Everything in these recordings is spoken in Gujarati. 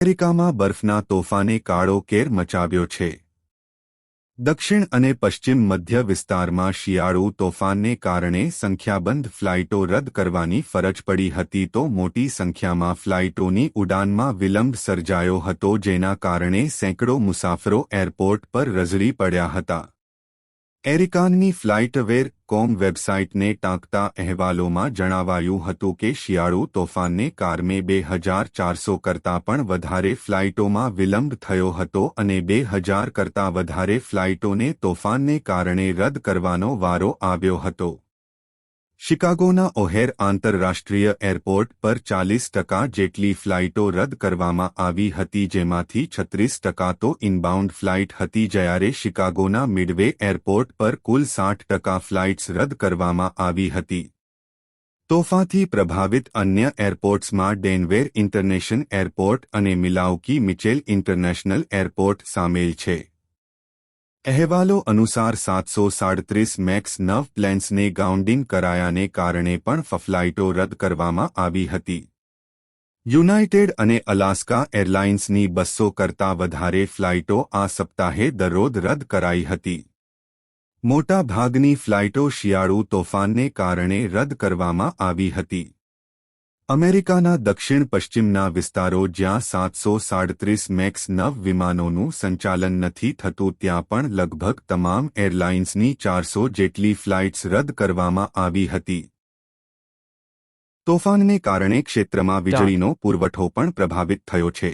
અમેરિકામાં બરફના તોફાને કાળો કેર મચાવ્યો છે. દક્ષિણ અને પશ્ચિમ મધ્ય વિસ્તારમાં શિયાળુ તોફાનને કારણે સંખ્યાબંધ ફ્લાઇટો રદ કરવાની ફરજ પડી હતી તો મોટી સંખ્યામાં ફ્લાઇટોની ઉડાનમાં વિલંબ સર્જાયો હતો જેના કારણે સેંકડો મુસાફરો એરપોર્ટ પર રઝળી પડ્યા હતા. એરિકાનની ફ્લાઇટવેર.com વેબસાઇટને ટાંકતા અહેવાલોમાં જણાવાયું હતું કે શિયાળુ તોફાનને કારણે 2400 કરતાં પણ વધારે ફ્લાઇટોમાં વિલંબ થયો હતો અને 2000 કરતાં વધારે ફ્લાઇટોને તોફાનને કારણે રદ કરવાનો વારો આવ્યો હતો. શિકાગોના ઓહેર આંતરરાષ્ટ્રીય એરપોર્ટ પર 40% જેટલી ફ્લાઇટો રદ કરવામાં આવી હતી જેમાંથી 36% તો ઇનબાઉન્ડ ફ્લાઇટ હતી જ્યારે શિકાગોના મિડવે એરપોર્ટ પર કુલ 60% ફ્લાઇટ્સ રદ કરવામાં આવી હતી. તોફાનથી પ્રભાવિત અન્ય એરપોર્ટ્સમાં ડેનવેર ઇન્ટરનેશનલ એરપોર્ટ અને મિલાવકી મિચેલ ઇન્ટરનેશનલ એરપોર્ટ સામેલ છે. અહેવાલો અનુસાર 737 મેક્સ 9 પ્લેન્સને ગ્રાઉન્ડિંગ કરાયાને કારણે પણ ફ્લાઇટો રદ કરવામાં આવી હતી. યુનાઇટેડ અને અલાસ્કા એરલાઇન્સની 200 કરતાં વધારે ફ્લાઇટો આ સપ્તાહે દરરોજ રદ કરાઈ હતી. મોટા ભાગની ફ્લાઇટો શિયાળુ તોફાનને કારણે રદ કરવામાં આવી હતી. અમેરિકાના દક્ષિણ પશ્ચિમના વિસ્તારો જ્યાં 737 મેક્સ 9 વિમાનોનું સંચાલન નથી થતું ત્યાં પણ લગભગ તમામ એરલાઇન્સની 400 જેટલી ફ્લાઇટ્સ રદ કરવામાં આવી હતી. તોફાનને કારણે ક્ષેત્રમાં વીજળીનો પુરવઠો પણ પ્રભાવિત થયો છે.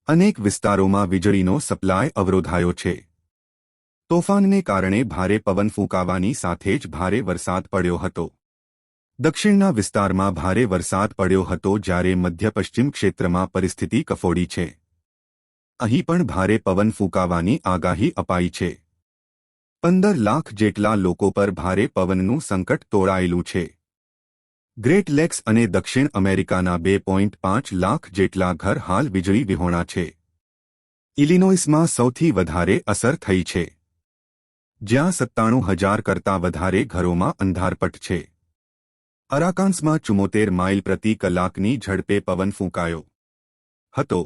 અનેક વિસ્તારોમાં વીજળીનો સપ્લાય અવરોધાયો છે. તોફાનને કારણે ભારે પવન ફૂંકાવાની સાથે જ ભારે વરસાદ પડ્યો હતો. દક્ષિણના વિસ્તારમાં ભારે વરસાદ પડ્યો હતો જ્યારે મધ્ય પશ્ચિમ ક્ષેત્રમાં પરિસ્થિતિ કફોડી છે. અહીં પણ ભારે પવન ફૂંકાવાની આગાહી અપાઈ છે. 15 લાખ જેટલા લોકો પર ભારે પવનનું સંકટ તોળાયેલું છે. ગ્રેટ લેક્સ અને દક્ષિણ અમેરિકાના 2.5 લાખ જેટલા ઘર હાલ વીજળી વિહોણા છે. ઇલિનોઇસમાં સૌથી વધારે અસર થઈ છે, જ્યાં 97,000 કરતાં વધારે ઘરોમાં અંધારપટ છે. અરાકાન્સમાં 74 માઇલ પ્રતિ કલાકની ઝડપે પવન ફૂંકાયો હતો.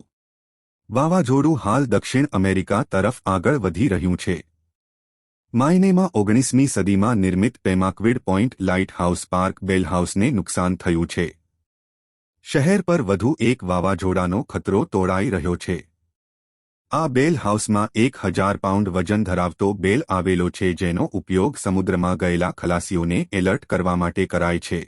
વાવાઝોડું હાલ દક્ષિણ અમેરિકા તરફ આગળ વધી રહ્યું છે. માઇનેમાં 19મી સદીમાં નિર્મિત પેમાક્વિડ પોઇન્ટ લાઇટહાઉસ પાર્ક બેલહાઉસને નુકસાન થયું છે. શહેર પર વધુ એક વાવાઝોડાનો ખતરો તોળાઈ રહ્યો છે. આ બેલ હાઉસમાં 1000 પાઉન્ડ વજન ધરાવતો બેલ આવેલો છે જેનો ઉપયોગ સમુદ્રમાં ગયેલા ખલાસીઓને એલર્ટ કરવા માટે કરાય છે.